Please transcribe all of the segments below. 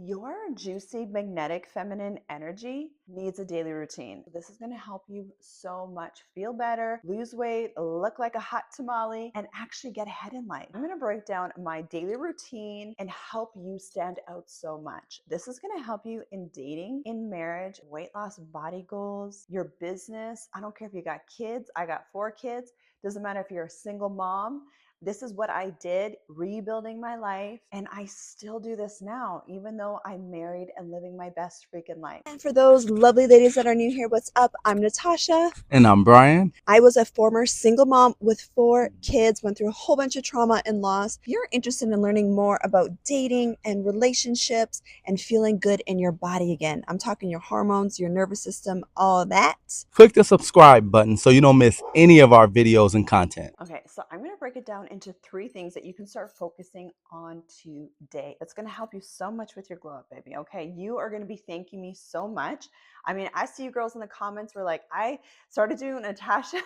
Your juicy magnetic feminine energy needs a daily routine. This is going to help you so much feel better, lose weight, look like a hot tamale, and actually get ahead in life. I'm going to break down my daily routine and help you stand out so much. This is going to help you in dating, in marriage, weight loss, body goals, your business. I don't care if you got kids. I got 4 kids. Doesn't matter if you're a single mom. This is what I did, rebuilding my life, and I still do this now, even though I'm married and living my best freaking life. And for those lovely ladies that are new here, what's up? I'm Natasha. And I'm Brian. I was a former single mom with 4 kids, went through a whole bunch of trauma and loss. If you're interested in learning more about dating and relationships and feeling good in your body again, I'm talking your hormones, your nervous system, all that. Click the subscribe button so you don't miss any of our videos and content. Okay, so I'm going to break it down into 3 things that you can start focusing on today. That's going to help you so much with your glow up, baby. Okay, you are going to be thanking me so much. I mean, I see you girls in the comments were like, I started doing what Natasha.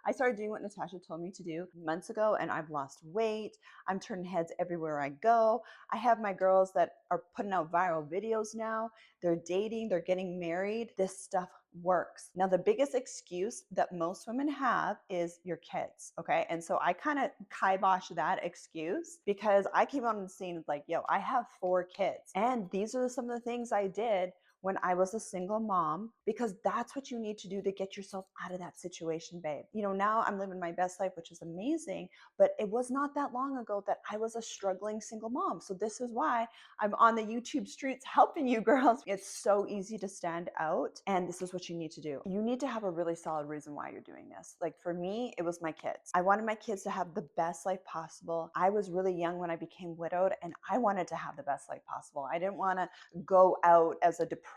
I started doing what Natasha told me to do months ago, and I've lost weight. I'm turning heads everywhere I go. I have my girls that are putting out viral videos now. They're dating, they're getting married. This stuff works. Now, the biggest excuse that most women have is your kids, okay? And so I kind of kibosh that excuse because I came on the scene like, yo, I have 4 kids. And these are some of the things I did when I was a single mom, because that's what you need to do to get yourself out of that situation, babe. You know, now I'm living my best life, which is amazing, but it was not that long ago that I was a struggling single mom. So this is why I'm on the YouTube streets helping you girls. It's so easy to stand out, and this is what you need to do. You need to have a really solid reason why you're doing this. Like for me, it was my kids. I wanted my kids to have the best life possible. I was really young when I became widowed, and I wanted to have the best life possible. I didn't want to go out as a depressed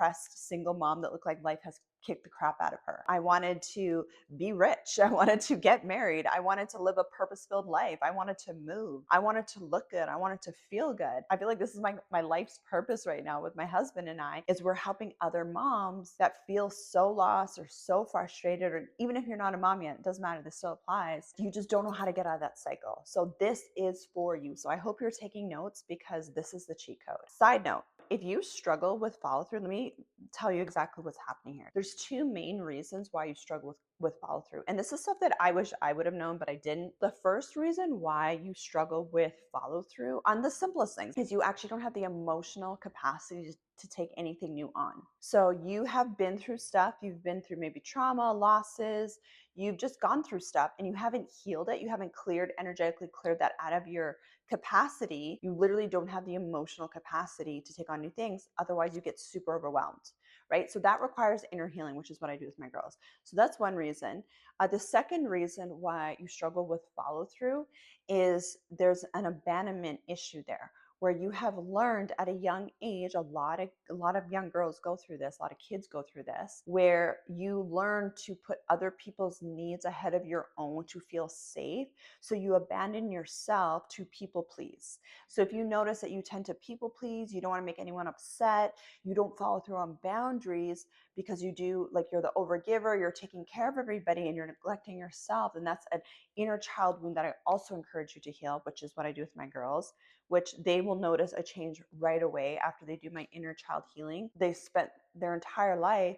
single mom that looked like life has kicked the crap out of her. I wanted to be rich. I wanted to get married. I wanted to live a purpose-filled life. I wanted to move. I wanted to look good. I wanted to feel good. I feel like this is my life's purpose right now with my husband and I, is we're helping other moms that feel so lost or so frustrated, or even if you're not a mom yet, it doesn't matter, this still applies. You just don't know how to get out of that cycle. So this is for you. So I hope you're taking notes because this is the cheat code. Side note, if you struggle with follow through, let me tell you exactly what's happening here. There's 2 main reasons why you struggle with follow through. And this is stuff that I wish I would have known, but I didn't. The first reason why you struggle with follow through on the simplest things is you actually don't have the emotional capacity to take anything new on. So you have been through stuff, you've been through maybe trauma, losses, you've just gone through stuff and you haven't healed it. You haven't energetically cleared that out of your capacity. You literally don't have the emotional capacity to take on new things. Otherwise, you get super overwhelmed, right? So that requires inner healing, which is what I do with my girls. So that's one reason. The second reason why you struggle with follow through is there's an abandonment issue there, where you have learned at a young age, a lot of young girls go through this, a lot of kids go through this, where you learn to put other people's needs ahead of your own to feel safe. So you abandon yourself to people please. So if you notice that you tend to people please, you don't want to make anyone upset, you don't follow through on boundaries because you do, like, you're the overgiver, you're taking care of everybody and you're neglecting yourself. And that's an inner child wound that I also encourage you to heal, which is what I do with my girls, which they will notice a change right away after they do my inner child healing. They spent their entire life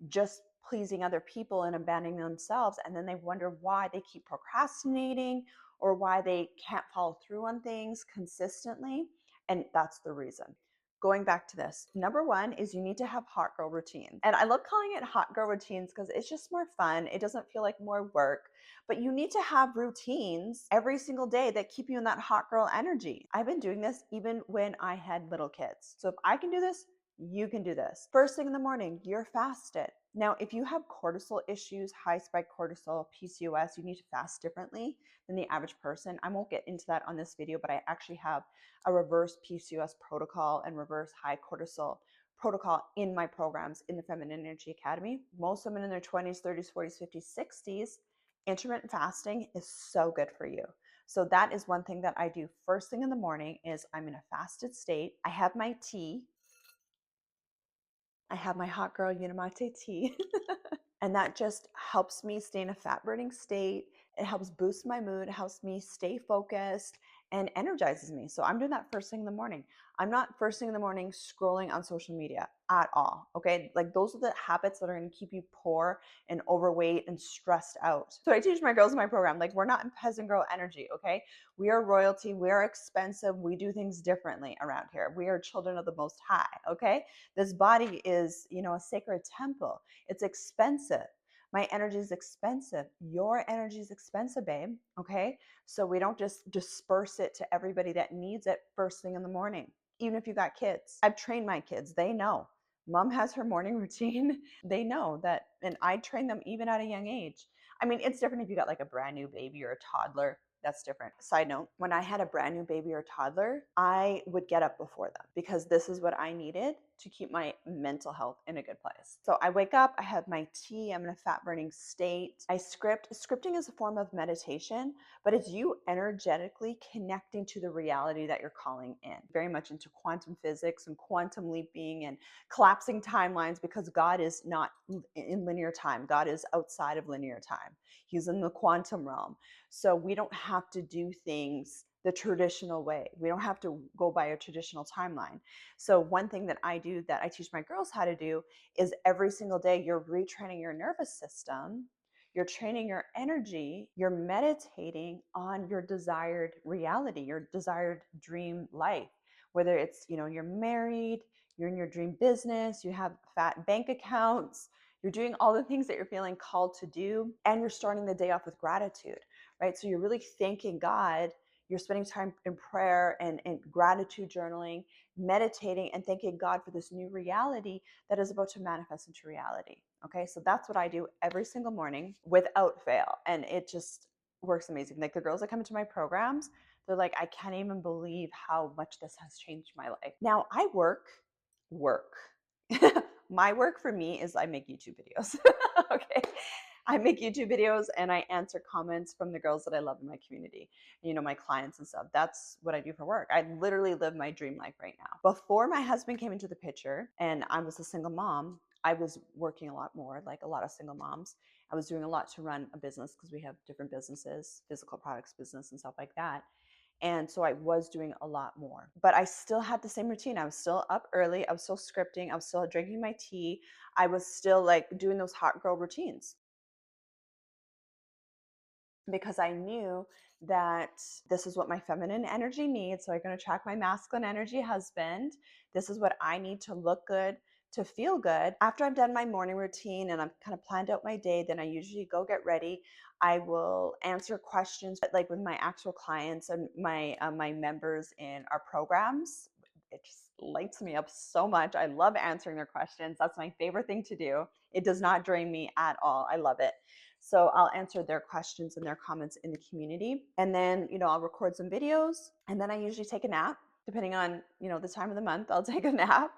just pleasing other people and abandoning themselves, and then they wonder why they keep procrastinating or why they can't follow through on things consistently. And that's the reason. Going back to this, number 1 is you need to have hot girl routines. And I love calling it hot girl routines because it's just more fun. It doesn't feel like more work, but you need to have routines every single day that keep you in that hot girl energy. I've been doing this even when I had little kids. So if I can do this, you can do this. First thing in the morning, you're fasted. Now, if you have cortisol issues, high spike cortisol, PCOS, you need to fast differently than the average person. I won't get into that on this video, but I actually have a reverse PCOS protocol and reverse high cortisol protocol in my programs in the Feminine Energy Academy. Most women in their 20s, 30s, 40s, 50s, 60s, intermittent fasting is so good for you. So that is one thing that I do first thing in the morning is I'm in a fasted state. I have my tea. I have my hot girl Unimate tea. And that just helps me stay in a fat burning state. It helps boost my mood, it helps me stay focused and energizes me. So I'm doing that first thing in the morning. I'm not first thing in the morning scrolling on social media at all. Okay. Like those are the habits that are going to keep you poor and overweight and stressed out. So I teach my girls in my program, like, we're not in peasant girl energy. Okay. We are royalty. We are expensive. We do things differently around here. We are children of the Most High. Okay. This body is, a sacred temple. It's expensive. My energy is expensive. Your energy is expensive, babe. Okay. So we don't just disperse it to everybody that needs it first thing in the morning. Even if you got kids, I've trained my kids. They know mom has her morning routine. They know that, and I train them even at a young age. I mean, it's different if you got like a brand new baby or a toddler. That's different. Side note, when I had a brand new baby or toddler, I would get up before them because this is what I needed to keep my mental health in a good place. So I wake up, I have my tea, I'm in a fat burning state. I script. Scripting is a form of meditation, but it's you energetically connecting to the reality that you're calling in. Very much into quantum physics and quantum leaping and collapsing timelines, because God is not in linear time. God is outside of linear time. He's in the quantum realm. So we don't have to do things the traditional way. We don't have to go by a traditional timeline. So one thing that I do, that I teach my girls how to do, is every single day you're retraining your nervous system, you're training your energy, you're meditating on your desired reality, your desired dream life. Whether it's, you're married, you're in your dream business, you have fat bank accounts, you're doing all the things that you're feeling called to do, and you're starting the day off with gratitude, right? So you're really thanking God. You're spending time in prayer and gratitude journaling, meditating, and thanking God for this new reality that is about to manifest into reality. Okay, so that's what I do every single morning without fail. And it just works amazing. Like the girls that come into my programs, they're like, I can't even believe how much this has changed my life. Now I work. My work for me is I make YouTube videos. Okay. I make YouTube videos and I answer comments from the girls that I love in my community, my clients and stuff. That's what I do for work. I literally live my dream life right now. Before my husband came into the picture and I was a single mom, I was working a lot more, like a lot of single moms. I was doing a lot to run a business because we have different businesses, physical products business and stuff like that. And so I was doing a lot more, but I still had the same routine. I was still up early. I was still scripting. I was still drinking my tea. I was still like doing those hot girl routines, because I knew that this is what my feminine energy needs. So I'm going to attract my masculine energy husband. This is what I need to look good, to feel good. After I've done my morning routine and I've kind of planned out my day, then I usually go get ready. I will answer questions like with my actual clients and my members in our programs. It just lights me up so much. I love answering their questions. That's my favorite thing to do. It does not drain me at all. I love it. So I'll answer their questions and their comments in the community. And then, I'll record some videos, and then I usually take a nap. Depending on, the time of the month, I'll take a nap.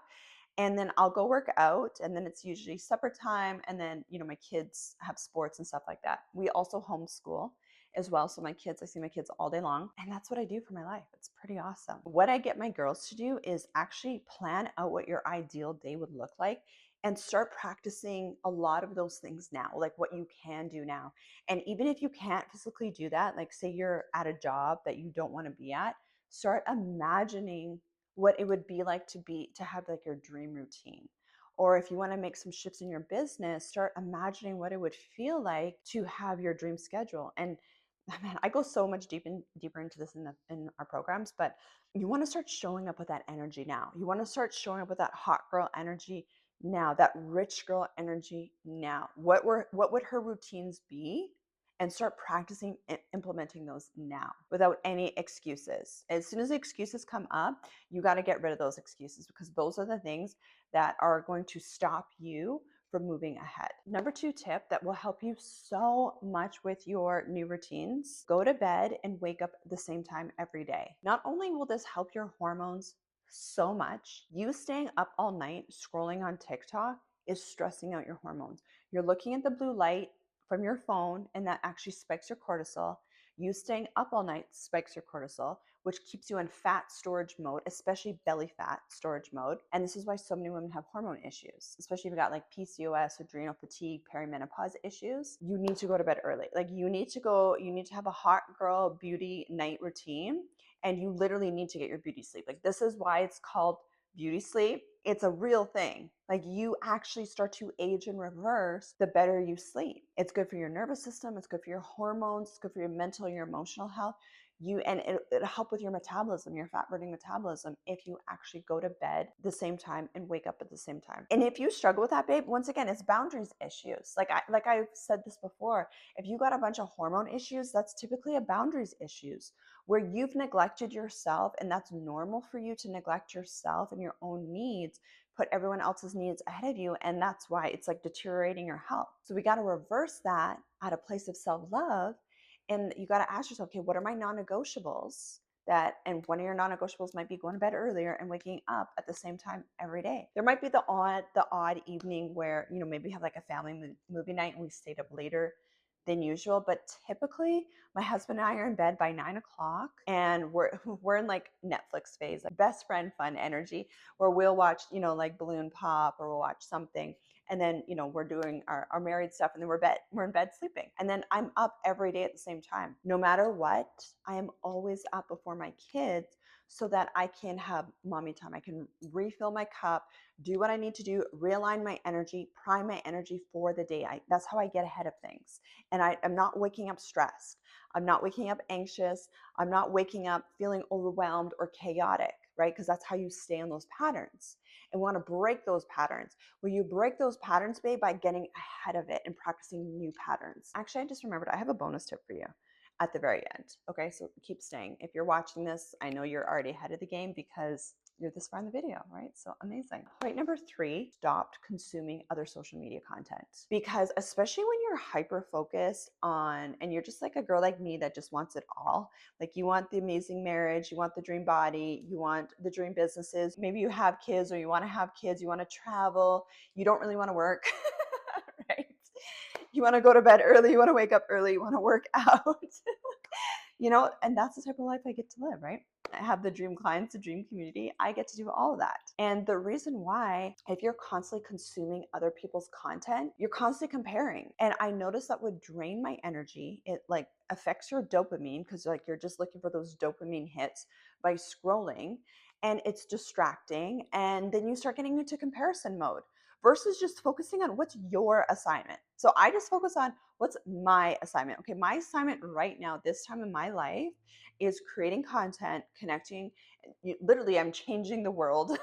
And then I'll go work out, and then it's usually supper time, and then my kids have sports and stuff like that. We also homeschool as well, so I see my kids all day long, and that's what I do for my life. It's pretty awesome. What I get my girls to do is actually plan out what your ideal day would look like and start practicing a lot of those things now, like what you can do now. And even if you can't physically do that, like say you're at a job that you don't want to be at, start imagining what it would be like to have like your dream routine. Or if you want to make some shifts in your business, start imagining what it would feel like to have your dream schedule. And man, I go so much deeper into this in our programs, but you want to start showing up with that energy now. You want to start showing up with that hot girl energy now, that rich girl energy now. What would her routines be? And start practicing and implementing those now without any excuses. As soon as the excuses come up, you got to get rid of those excuses, because those are the things that are going to stop you from moving ahead. Number 2 tip that will help you so much with your new routines: go to bed and wake up at the same time every day. Not only will this help your hormones so much, you staying up all night scrolling on TikTok is stressing out your hormones. You're looking at the blue light from your phone, and that actually spikes your cortisol. You staying up all night spikes your cortisol, which keeps you in fat storage mode, especially belly fat storage mode. And this is why so many women have hormone issues, especially if you got like PCOS, adrenal fatigue, perimenopause issues. You need to go to bed early. Like you need to have a hot girl beauty night routine. and you literally need to get your beauty sleep. Like, this is why it's called beauty sleep. It's a real thing. Like, you actually start to age in reverse the better you sleep. It's good for your nervous system, it's good for your hormones, it's good for your mental, your emotional health. It'll help with your metabolism, your fat burning metabolism, if you actually go to bed the same time and wake up at the same time. And if you struggle with that, babe, once again, it's boundaries issues. Like I've said this before, if you got a bunch of hormone issues, that's typically a boundaries issues where you've neglected yourself, and that's normal for you to neglect yourself and your own needs, put everyone else's needs ahead of you, and that's why it's like deteriorating your health. So we got to reverse that at a place of self-love, and you got to ask yourself, okay, what are my non-negotiables? And one of your non-negotiables might be going to bed earlier and waking up at the same time every day. There might be the odd evening where, you know, maybe we have like a family movie night and we stayed up later than usual, but typically my husband and I are in bed by 9 o'clock, and we're in like Netflix phase, like best friend fun energy, where we'll watch, you know, like Balloon Pop, or we'll watch something, and then, you know, we're doing our married stuff, and then we're in bed sleeping, and then I'm up every day at the same time. No matter what, I am always up before my kids, so that I can have mommy time. I can refill my cup, do what I need to do, realign my energy, prime my energy for the day. That's how I get ahead of things. And I'm not waking up stressed. I'm not waking up anxious. I'm not waking up feeling overwhelmed or chaotic, right? Because that's how you stay in those patterns. And we want to break those patterns. Well, you break those patterns, babe, by getting ahead of it and practicing new patterns. Actually, I just remembered I have a bonus tip for you at the very end. Okay, so keep staying. If you're watching this, I know you're already ahead of the game because you're this far in the video, right? So amazing. Point number 3, stopped consuming other social media content. Because especially when you're hyper focused on, and you're just like a girl like me that just wants it all, like you want the amazing marriage, you want the dream body, you want the dream businesses, maybe you have kids or you want to have kids, you want to travel, you don't really want to work, right? You want to go to bed early, you want to wake up early, you want to work out. You know, and that's the type of life I get to live, right? I have the dream clients, the dream community. I get to do all of that. And the reason why, if you're constantly consuming other people's content, you're constantly comparing. And I noticed that would drain my energy. It like affects your dopamine, because like you're just looking for those dopamine hits by scrolling, and it's distracting. And then you start getting into comparison mode versus just focusing on what's your assignment. So I just focus on what's my assignment. Okay, my assignment right now, this time in my life, is creating content, connecting. Literally, I'm changing the world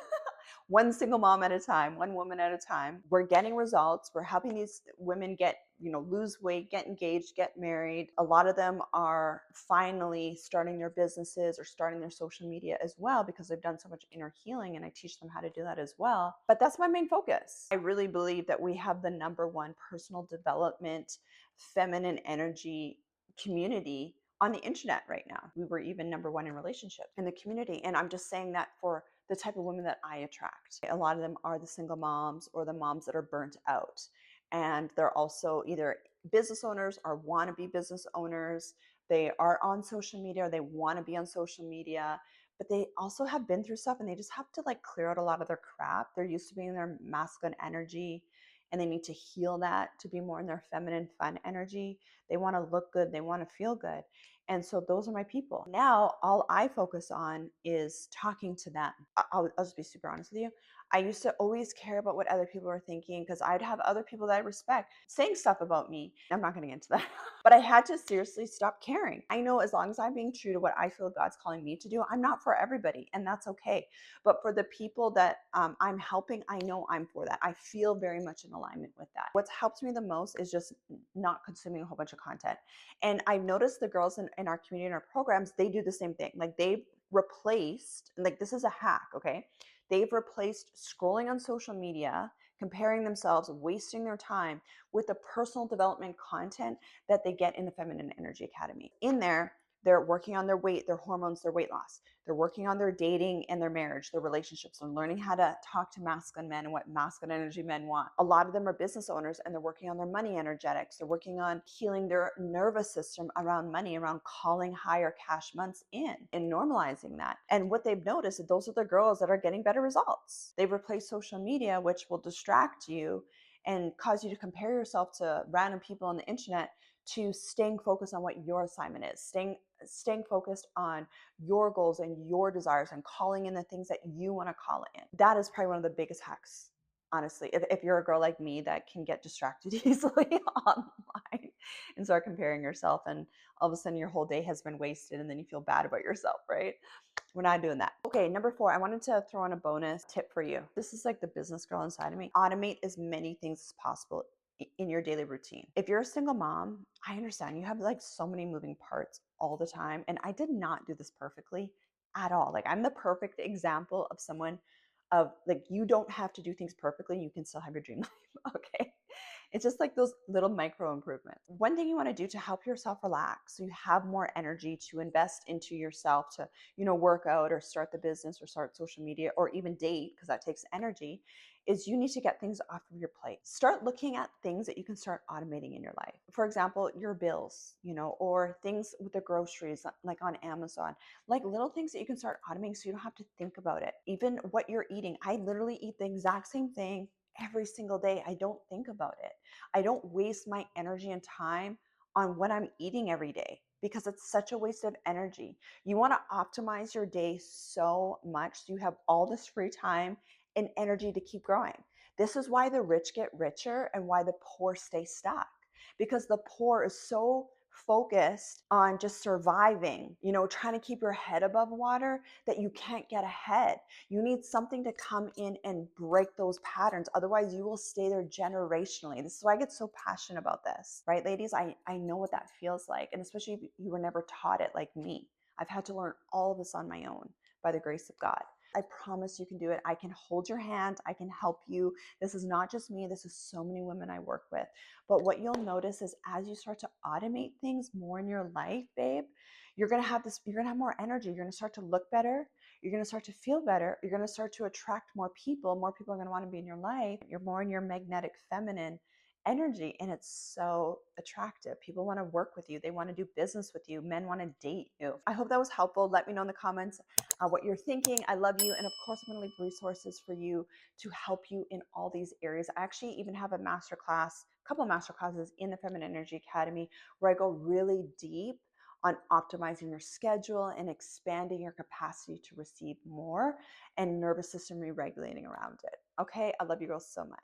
one single mom at a time, one woman at a time. We're getting results. We're helping these women get, you know, lose weight, get engaged, get married. A lot of them are finally starting their businesses or starting their social media as well, because they've done so much inner healing, and I teach them how to do that as well. But that's my main focus. I really believe that we have the #1 personal development, feminine energy community on the internet right now. We were even #1 in relationships in the community. And I'm just saying that for the type of women that I attract. A lot of them are the single moms or the moms that are burnt out. And they're also either business owners or want to be business owners. They are on social media, or they want to be on social media, but they also have been through stuff, and they just have to like clear out a lot of their crap. They're used to being in their masculine energy, and they need to heal that to be more in their feminine fun energy. They want to look good, they want to feel good. And so those are my people. Now, all I focus on is talking to them. I'll just be super honest with you. I used to always care about what other people were thinking, because I'd have other people that I respect saying stuff about me. I'm not going to get into that. But I had to seriously stop caring. I know as long as I'm being true to what I feel God's calling me to do, I'm not for everybody, and that's okay. But for the people that I'm helping, I know I'm for that. I feel very much in alignment with that. What's helped me the most is just not consuming a whole bunch of content. And I've noticed the girls in our community, in our programs, they do the same thing. Like they've replaced, like this is a hack, okay? They've replaced scrolling on social media, comparing themselves, wasting their time with the personal development content that they get in the Feminine Energy Academy. In there, they're working on their weight, their hormones, their weight loss. They're working on their dating and their marriage, their relationships, and learning how to talk to masculine men and what masculine energy men want. A lot of them are business owners, and they're working on their money energetics. They're working on healing their nervous system around money, around calling higher cash months in and normalizing that. And what they've noticed is those are the girls that are getting better results. They've replaced social media, which will distract you and cause you to compare yourself to random people on the internet, to staying focused on what your assignment is, staying focused on your goals and your desires and calling in the things that you want to call in. That is probably one of the biggest hacks, honestly. If you're a girl like me that can get distracted easily online and start comparing yourself, and all of a sudden your whole day has been wasted and then you feel bad about yourself, right? We're not doing that. Okay, number 4, I wanted to throw in a bonus tip for you. This is like the business girl inside of me. Automate as many things as possible in your daily routine. If you're a single mom, I understand you have like so many moving parts all the time. And I did not do this perfectly at all. Like, I'm the perfect example of someone of like, you don't have to do things perfectly. You can still have your dream life. Okay. It's just like those little micro improvements. One thing you want to do to help yourself relax so you have more energy to invest into yourself, to, work out or start the business or start social media or even date, because that takes energy, is you need to get things off of your plate. Start looking at things that you can start automating in your life. For example, your bills, or things with the groceries, like on Amazon, like little things that you can start automating so you don't have to think about it. Even what you're eating. I literally eat the exact same thing every single day. I don't think about it. I don't waste my energy and time on what I'm eating every day because it's such a waste of energy. You want to optimize your day so much so you have all this free time and energy to keep growing. This is why the rich get richer and why the poor stay stuck, because the poor is so focused on just surviving, trying to keep your head above water, that you can't get ahead. You need something to come in and break those patterns. Otherwise, you will stay there generationally. This is why I get so passionate about this, right, ladies? I know what that feels like. And especially if you were never taught it like me. I've had to learn all of this on my own by the grace of God. I promise you can do it. I can hold your hand. I can help you. This is not just me. This is so many women I work with. But what you'll notice is as you start to automate things more in your life, babe, you're going to have more energy. You're going to start to look better. You're going to start to feel better. You're going to start to attract more people. More people are going to want to be in your life. You're more in your magnetic feminine energy, and it's so attractive. People want to work with you. They want to do business with you. Men want to date you. I hope that was helpful. Let me know in the comments what you're thinking. I love you. And of course, I'm going to leave resources for you to help you in all these areas. I actually even have a couple of master classes in the Feminine Energy Academy where I go really deep on optimizing your schedule and expanding your capacity to receive more and nervous system re-regulating around it. Okay, I love you girls so much.